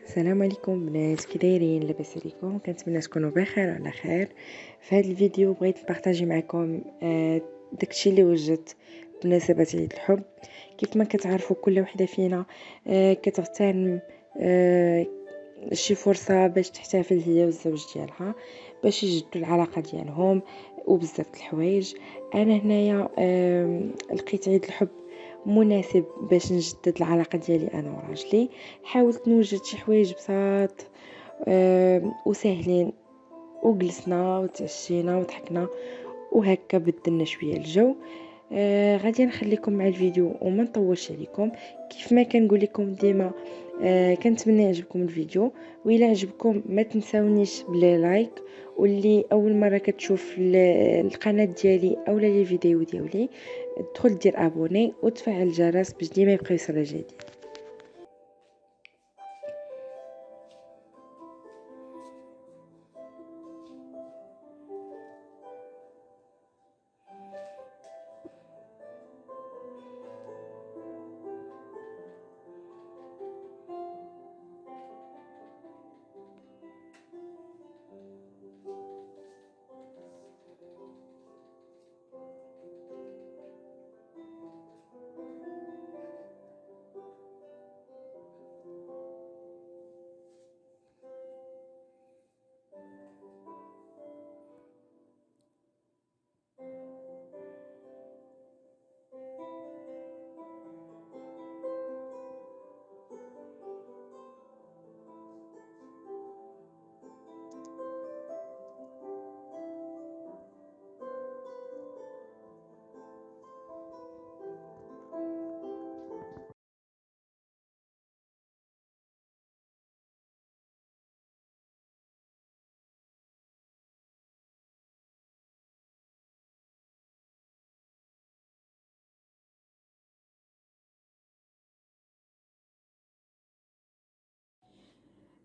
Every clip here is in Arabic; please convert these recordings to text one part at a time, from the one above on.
السلام عليكم بنات، كي دايرين؟ لاباس عليكم؟ كنتمنى تكونوا بخير وعلى خير. في هذا الفيديو بغيت نبارطاجي معكم داكشي اللي وجدت بمناسبه عيد الحب. كيف ما كتعرفوا كل وحده فينا كتغتنم شي فرصه باش تحتفل هي والزوج ديالها، باش يجدوا العلاقه ديالهم وبزاف د الحوايج. انا هنايا لقيت عيد الحب مناسب باش نجدد العلاقه ديالي انا وراجلي. حاولت نوجد شي حوايج بساط وسهلين، وجلسنا وتعشينا وضحكنا وهكا بدلنا شويه الجو. غادي نخليكم مع الفيديو وما نطولش عليكم. كيف ما كنقول لكم ديما، كنتمنى يعجبكم الفيديو، وإلا عجبكم ما تنساونيش بلي لايك، واللي اول مره كتشوف القناه ديالي اولا لي فيديو ديالي تدخل دير ابوني وتفعل الجرس باش ديما يبقى يوصل جديد.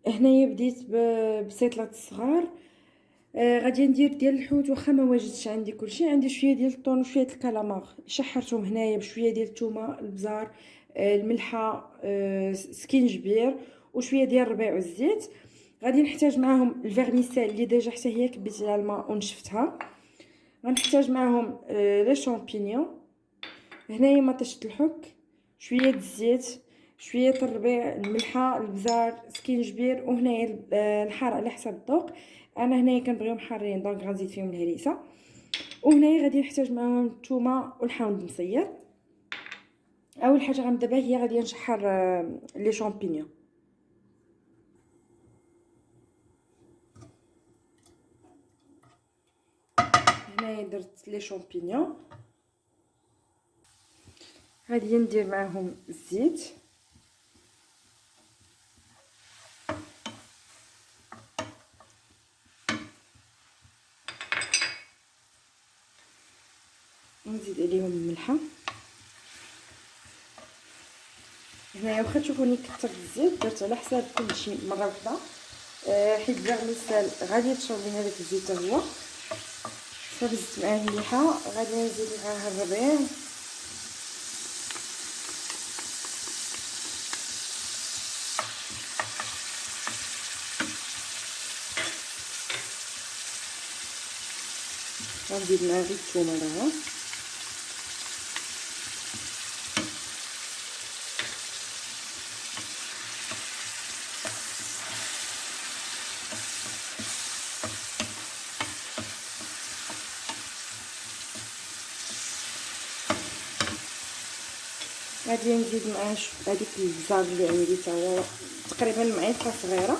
هنايا بديت بسيطلات الصغار. غادي ندير ديال الحوت، واخا ما واجدش عندي كلشي. عندي شويه ديال الطون وشويه الكالامار، شحرتهم هنايا بشويه ديال الثومه، البزار، الملحه، سكينجبير، وشويه ديال الربيع والزيت. غادي نحتاج معاهم الفيرميسيل اللي ديجا حتى هي كبيت على الماء ونشفتها. غنحتاج معاهم لي شامبينيون. هنايا مطيشه الحك، شويه د الزيت، شويه الربيع، الملحه، البزار، سكينجبير، وهنايا الحار على حسب الذوق. انا هنايا كنبغيهم حارين دونك غنزيد فيهم الهريسه. وهنايا غادي نحتاج معاهم الثومه والحامض مصير. اول حاجه غنبدا بها هي غادي نشحر لي شامبينيون. هنايا درت لي شامبينيون، غادي ندير معاهم الزيت، ونزيد عليهم الملحه. هنايا واخا تشوفوني كثرت الزيت درت على حساب كلشي مره واحده، حيت الفيرميسيل غادي تشرب لينا داك الزيت هو. صافي زدت معاه الملحه، غادي نزيد معاها الربيع، غنزيد معاه غير الثومه دابا. غادي نزيد معاه هذيك البزار اللي عندي حتى هو تقريبا معلقه صغيره،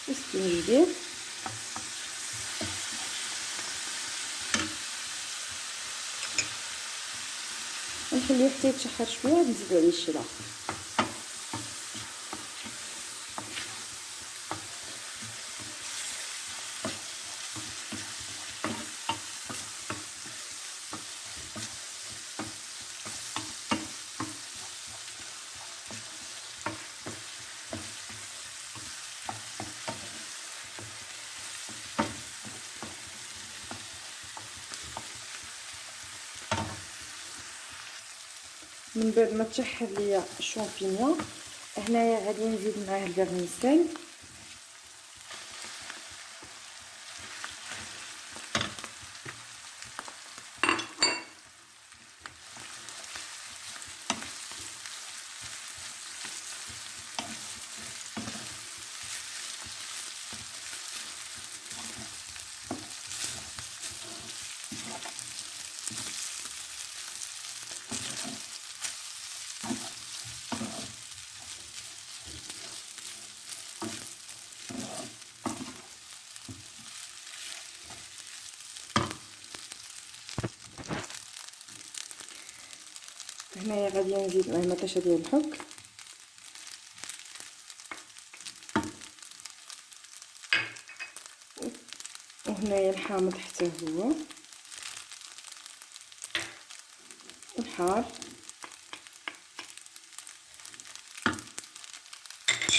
والسكينجبير. نخليه حتى يتشحر شويه، نزيد عليه الشي الاخر. من بعد ما تشحر ليا الشامبينيون هنايا غادي نزيد معاه الفيرميسيل. هنايا غادي نزيد معاه مطيشه ديال الحك، وهنايا الحامض حتى هو الحار،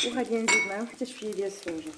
وغادي نزيد معاه حتى شويه ديال السوجه.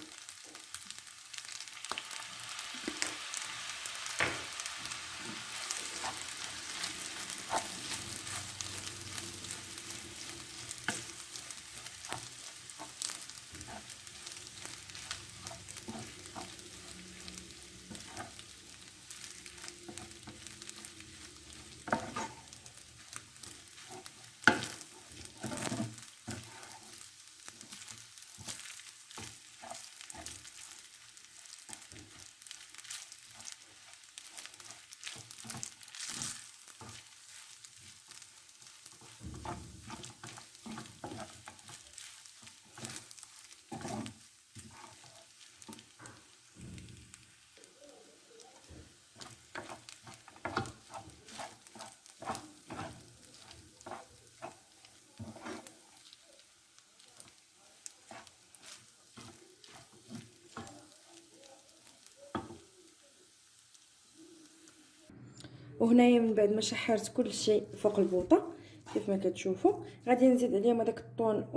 وهنايا من بعد ما شحرت كل شيء فوق البوطه كيف ما كتشوفوا غادي نزيد عليهم هذاك الطون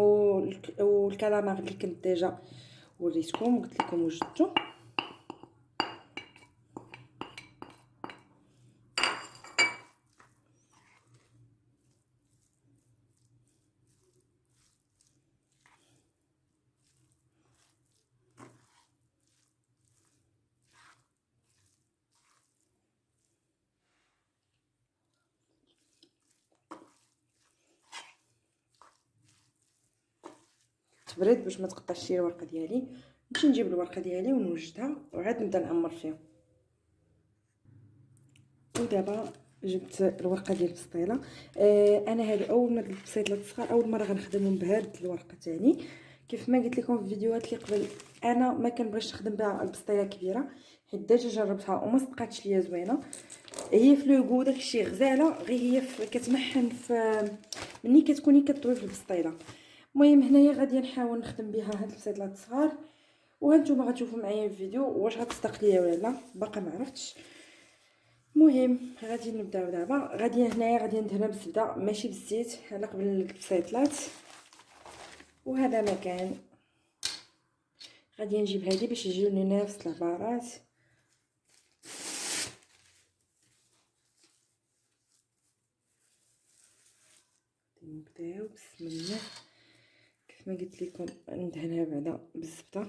والكلامار اللي كنت ديجا وريتكم وقلت لكم وجدته. تبرد باش ما تقطعش لي الورقه ديالي، نمشي نجيب الورقه ديالي ونوجدها وعاد نبدا نعمر فيها. ودابا جبت الورقه ديال البسطيله. انا هذا اول ما درت البسيطلات الصغار اول مره غنخدمهم بهاد الورقه تاني. كيف ما قلت لكم في الفيديوهات اللي قبل انا ما كنبغيش نخدم بها البسطيله كبيره حيت ديجا جربتها وما صدقاتش ليا زوينه. هي في لوغو داكشي غزاله، غير هي كتمحن في ملي كتكوني كطوي في البسطيله. المهم هنايا غادي نحاول نخدم بها هاد البسيطلات الصغار، وهانتوما غتشوفوا معايا الفيديو واش غتصدق ليا ولا لا، باقا ما عرفتش. المهم غادي نبداو دابا. غادي هنايا غادي ندهنها بالزبده ماشي بالزيت على قبل البسيطلات. وهذا مكان غادي نجيب هذه باش يجيوني نفس العبارات. نبداو بسم الله كيف ما قلت لكم ندهنها بعدا بالزبده.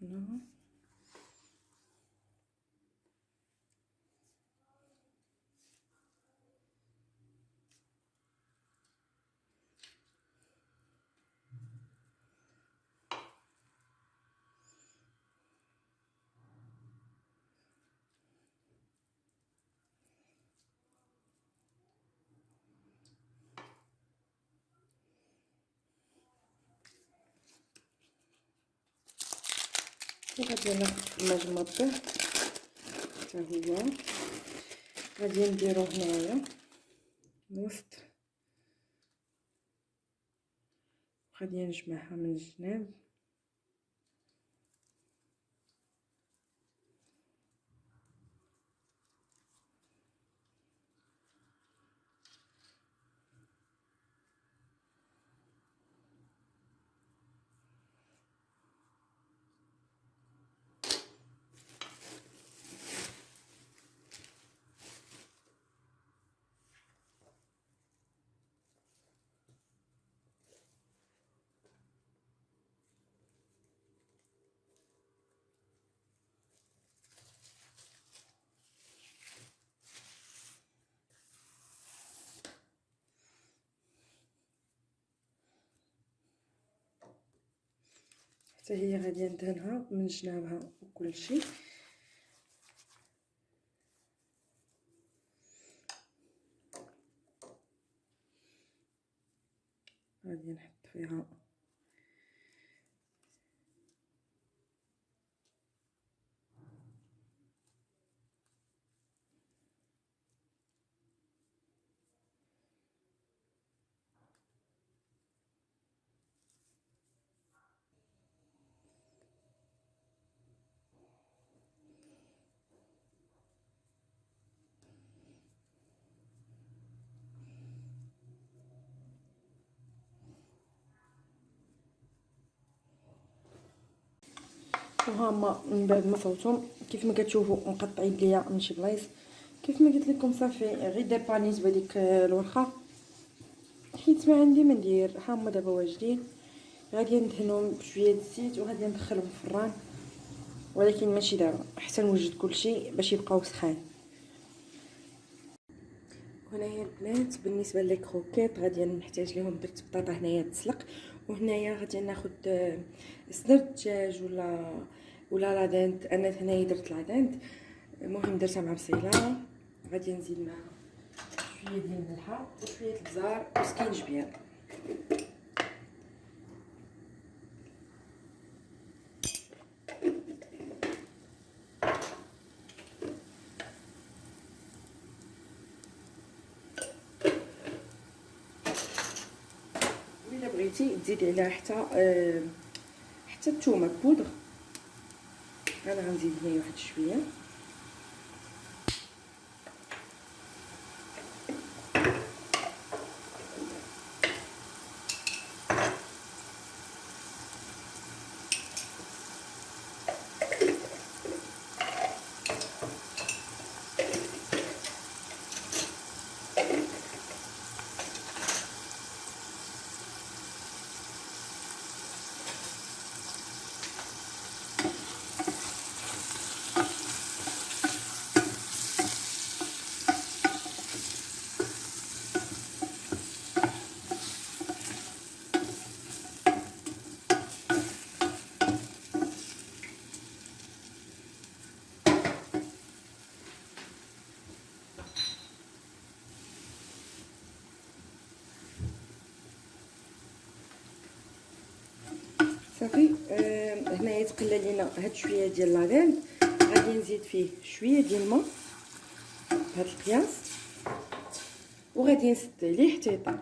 هنا وغادي ناخد فرماج مطبوخ حتى هو غادي نديرو هنايا الوسط، غادي نجمعها من الجناب. حتى هي غادي ندهنها من جنابها وكل شيء. غادي نحط فيها وهما من بعد ما صوتهم كيف ما كتشوفوا مقطعين ليا من شي بلايص. كيف ما قلت لكم صافي غير ديبانيت بهذيك الورقه، حيت ما عندي ما ندير. ها هما دابا واجدين، غادي ندهنهم بشويه الزيت وغادي ندخلهم في الفران، ولكن ماشي دابا حتى نوجد كلشي باش يبقاو سخان. هنايا البنات بالنسبه لي كروكيط غادي نحتاج ليهم. درت بطاطا هنايا تسلق، وهنايا غادي ناخذ صدر الدجاج ولا لادانت. انا هنايا درت لادانت، المهم درتها مع بصيله. غادي نزيد معها شويه ديال الملحه وشويه البزار وسكينجبير. الا بغيتي تزيدي عليها حتى الثومه بودر. انا غنزيد هنايا واحد شويه. صافي هنايا تقلى لينا هاد شويه ديال لادانت. غادي نزيد فيه شويه ديال الماء بهاد القياس، وغادي نسد عليه حتى يطيب.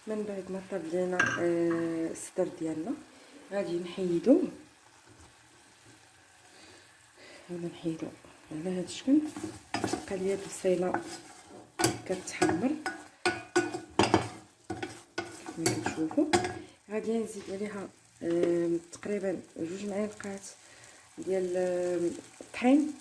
من بعد ما طاب لينا الصدر ديالنا غادي نحيدوه. هنا نحيدو على هاد الشكل. بقى ليا البصيله كتحمر كما كتشوفوا. غادي نزيد عليها تقريبا 2 معالق ديال الطحين،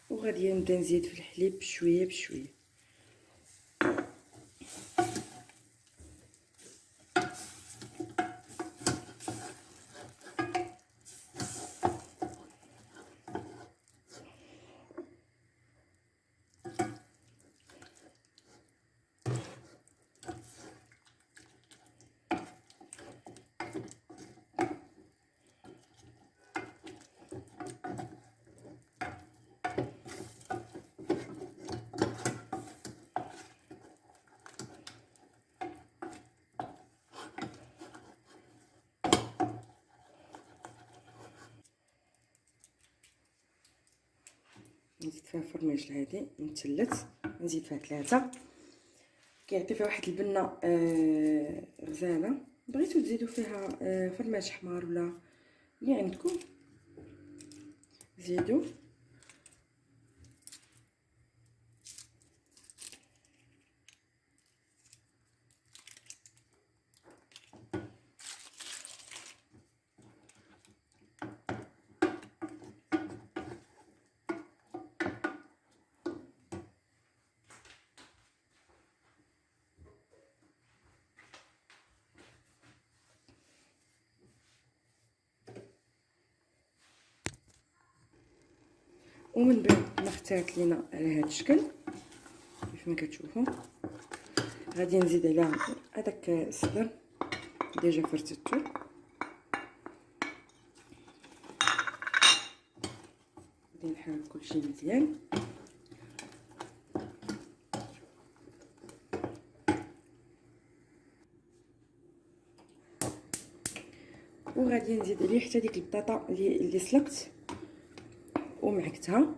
وغادي نبدا نزيد في الحليب بشويه بشويه. نزيد فيها فرماج العادي مثلث، نزيد فيها 3 كيعطي فيها واحد البنه غزاله. بغيتو تزيدوا فيها فرماج حمار ولا اللي عندكم زيدوا. ومن بعد ما اختارت لينا على هذا الشكل كيف ما كتشوفوا، غادي نزيد عليها هذاك الصدر ديجا فرتته، غادي نحرك كلشي مزيان. وغادي نزيد عليه حتى ديك البطاطا اللي سلقت ومعكتها.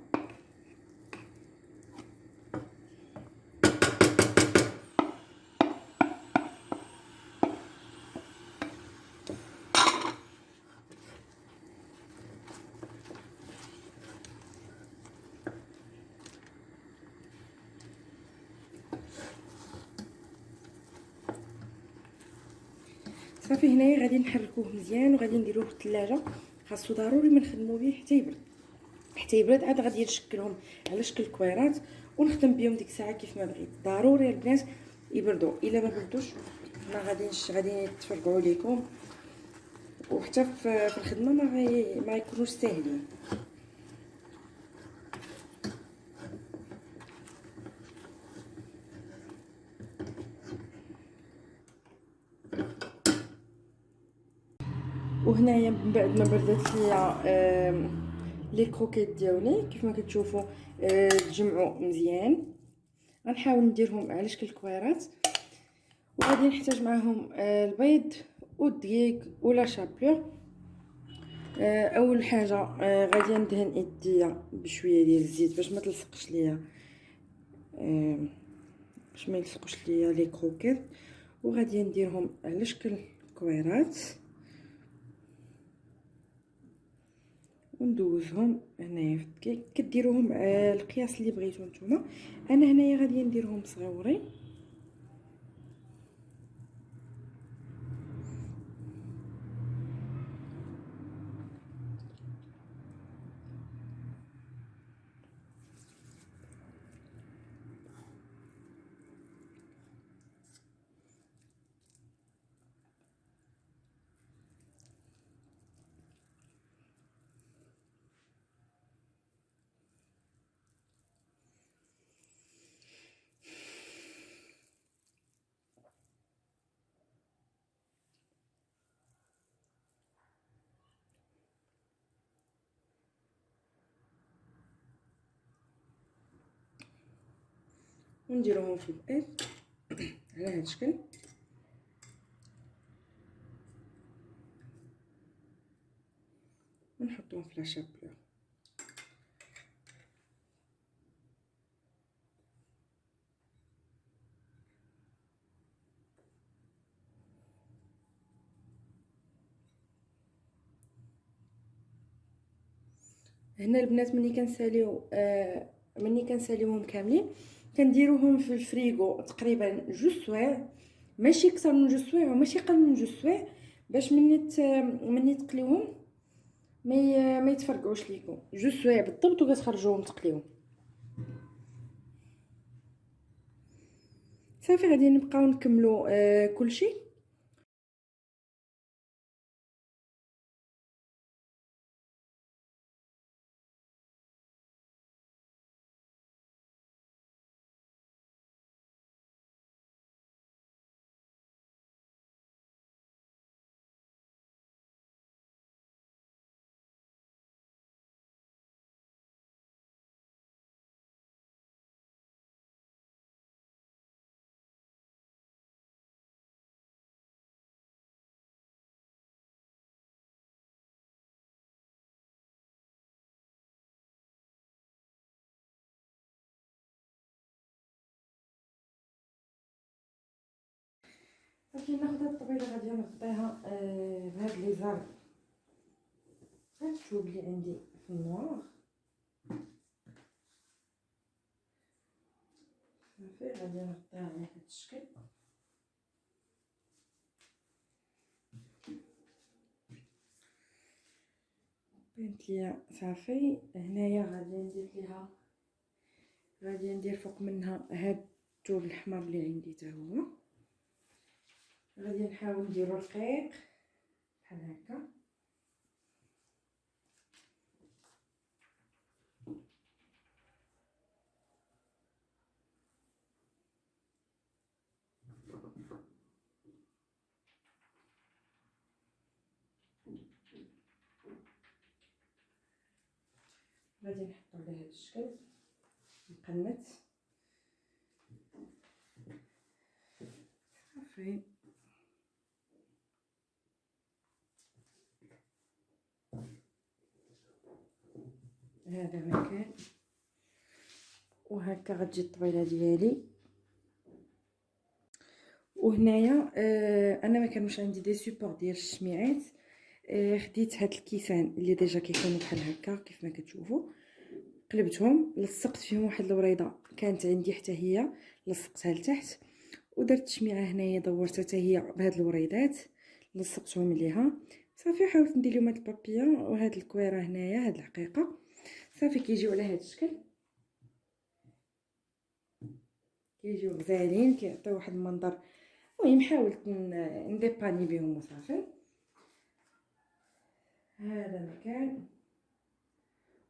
صافي هنايا غادي نحركوه مزيان وغادي نديروه في الثلاجه، خاصو ضروري ما نخدموا به حتى يبرد عاد غادي نشكلهم على شكل كويرات ونخدم بهم ديك الساعه كيف ما بغيت. ضروري البنات يبردوا، الا ما بردوش ما غادي يتفرقعوا عليكم، وحتى في الخدمه ما يكونوش ساهلين. وهنايا من بعد ما بردت ليا لي كروكيت ديالي كيف ما كتشوفوا تجمعوا مزيان. غنحاول نديرهم على شكل كويرات، وغادي نحتاج معاهم البيض والدقيق ولا شابلور. اول حاجه غادي ندهن يديا بشويه ديال الزيت باش ما تلصقش ليا، باش ما يلصقوش ليا لي كروكيت، وغادي نديرهم على شكل كويرات وندوزهم هنايا في الدقيق. كديروهم على القياس اللي بغيتو نتوما. انا هنايا غادي نديرهم صغيورين. ونديروهم في البيض على هذا الشكل. ونحطوهم في لاشابلور. هنا البنات ملي كنساليوهم كاملين كنديروهم في الفريغو تقريبا 2 سوايع، ماشي اكثر من 2 سوايع وماشي اقل من 2 سوايع، باش مني تقليوهم ما يتفرقعوش ليكم. 2 سوايع بالضبط وكتخرجوهم تقليوهم. صافي غادي نبقاو نكملوا كلشي. صافي ناخذ هاد الطبيله غادي نغطيها بهاد لي زار هاد الثوب اللي عندي في النوار. صافي غادي نغطيها على هاد الشكل. بانت ليا صافي. هنايا غادي ندير فوق منها هاد الثوب الحمر اللي عندي حتى هو. غادي نحاول نديرو رقيق بحال هكا. غادي نحطو على هذا الشكل مقنت صافي. هذا مكان وهكا غتجي الطبيله ديالي. وهنايا انا ما كانوش عندي دي سوبور ديال الشميعات، خديت هاد الكيسان اللي ديجا كيكونوا بحال هكا كيف ما كتشوفوا، قلبتهم لصقت فيهم واحد الوريضه كانت عندي حتى هي، لصقتها لتحت ودرت الشميعه هنايا دورتها حتى هي بهاد الوريضات لصقتهم ليها صافي. حاولت ندير لهم هاد البابيون وهاد الكويره هنايا هاد الحقيقه صافي. كيجيو على هاد الشكل، كيجيو غزالين كيعطيو واحد المنظر. المهم حاولت نديباني بهم وصافي. هذا مكان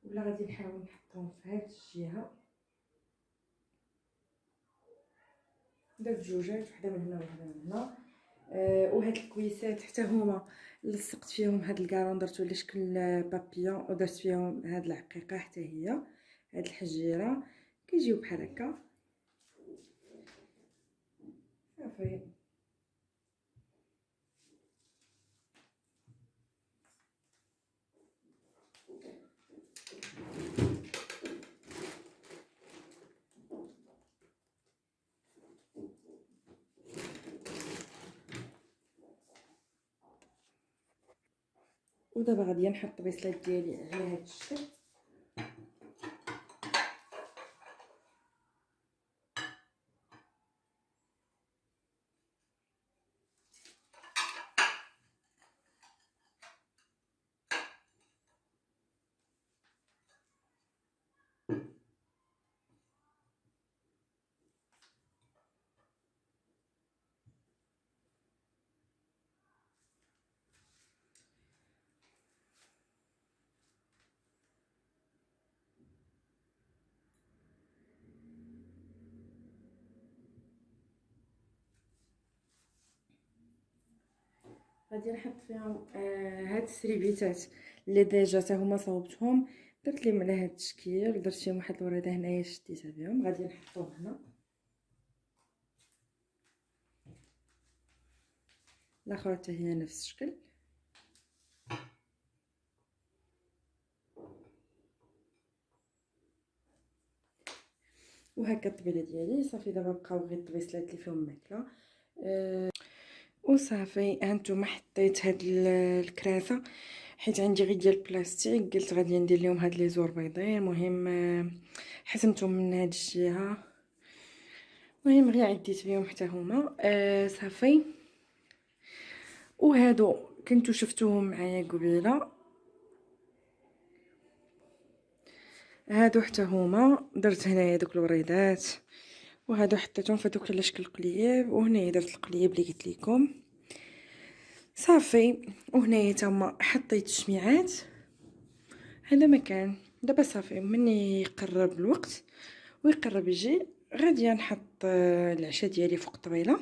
ولا غادي نحاول نحطهم في هاد الجهه. درت جوجات، وحده من هنا وحده من هنا. وهاد الكويسات حتى هما لصقت فيهم هاد الكارون درتو على شكل بابيون ودرت فيهم هاد العقيقه حتى هي هاد الحجيره كيجيو بحال هكا صافي. ودابا غادي نحط البيصلات ديالي على هاد الشكل. غادي نحط فيهم هاد السريبيتات اللي ديجا حتى هما صوبتهم، درت لهم على هاد التشكيل ودرت فيهم واحد الوريده هنايا شديتها بهم. غادي نحطوهم هنا، الاخرى حتى هي نفس الشكل. وهكا الطبيله ديالي صافي. دابا بقاو غير الطبيصلات اللي فيهم ماكله وصافي. هانتوما حطيت هاد الكراسه حيت عندي غير ديال البلاستيك، قلت غادي ندير لهم هاد لي زور بيضين. المهم حسمتهم من هاد الجهه، المهم غير عديت بهم حتى هما صافي. وهادو كنتو شفتوهم معايا قبيله، هادو حتى هما درت هنايا دوك الوريدات، وهادو حطيتهم في دوك على شكل قليب، وهنايا درت القليب اللي قلت لكم صافي. وهنايا تما حطيت الشميعات. هذا مكان دابا صافي مني يقرب الوقت ويقرب يجي غادي نحط العشاء ديالي فوق الطبيله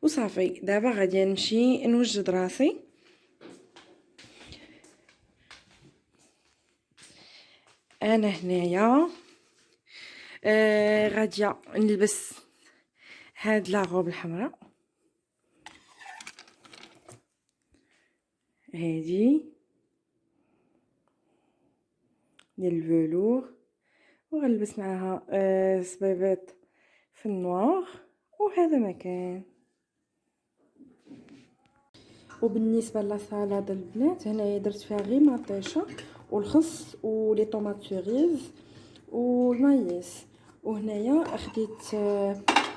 وصافي. دابا غادي نمشي نوجد راسي. انا هنايا غادي نلبس هاد لاغوب الحمراء هادي ديال الفلور، وغنلبس معاها صبيبيط في النوار. وهذا مكان. وبالنسبه للصلاه البنات هنايا درت فيها غير مطيشه والخس ولي طوماط سيريز والمايس. وهنايا خديت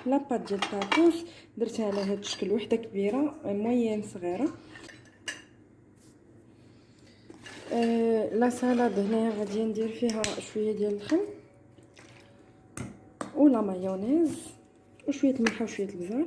لاباط ديال الطاطوس درتها على هذا الشكل، وحده كبيره موين صغيره. لا سالاد هنايا غادي ندير فيها شويه ديال الخل ولا مايونيز وشويه الملح وشويه البزار.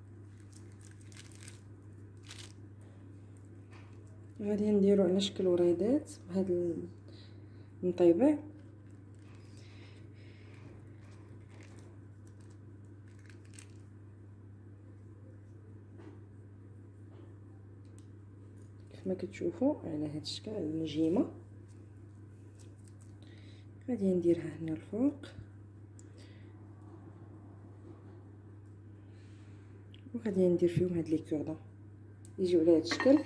غادي نديرو على شكل وريدات بهذا المطيبع. كما كتشوفوا على هذا الشكل النجيمه. غادي نديرها هنا الفوق وغادي ندير فيهم هاد لي كوردون يجيو على هاد الشكل.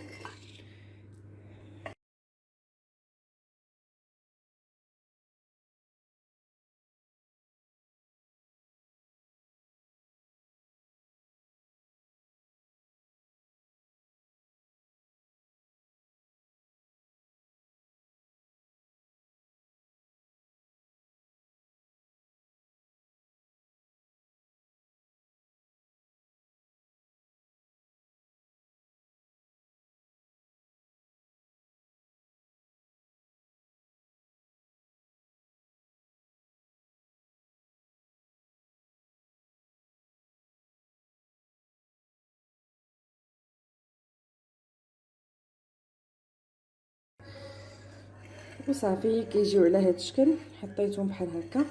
وصافي كيجيو على هذا الشكل. حطيتهم بحال هكا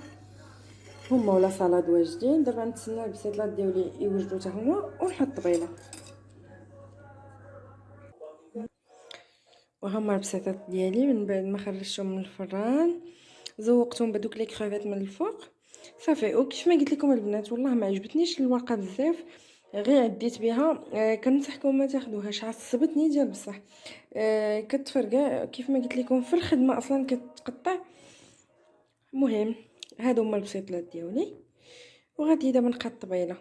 هما ولا سلطه واجدين. دابا نتسنى البسيطلات ديالي يوجدوا حتى هما ونحط طبيله. وهما البسيطات ديالي من بعد ما خرجتهم من الفران زوقتهم بدوك لي كريفات من الفوق صافي. وكيف ما قلت لكم البنات والله ما عجبتنيش الورقه بزاف، غير عديت بها. كنصحكم ما تاخذوهاش، عصبتني ديال بصح. كتفرقع كيف ما قلت لكم في الخدمه اصلا كتقطع. المهم هادو هما البسيطلات ديالي وغادي دابا نقاد الطبيله.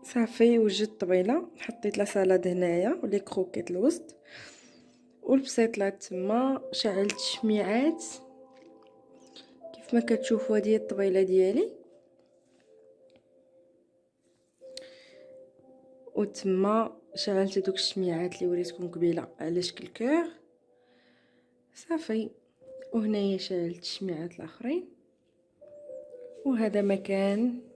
صافي وجدت الطبيله، حطيت لا سالاد هنايا ولي كروكيت الوسط والبسيطلات تما. شعلت شميعات كيف ما كتشوفوا. هذه الطبيله ديالي وتما شعلت دوك الشميعات اللي وريتكم قبيله على شكل كور صافي. وهنايا شعلت الشميعات الاخرين. وهذا مكان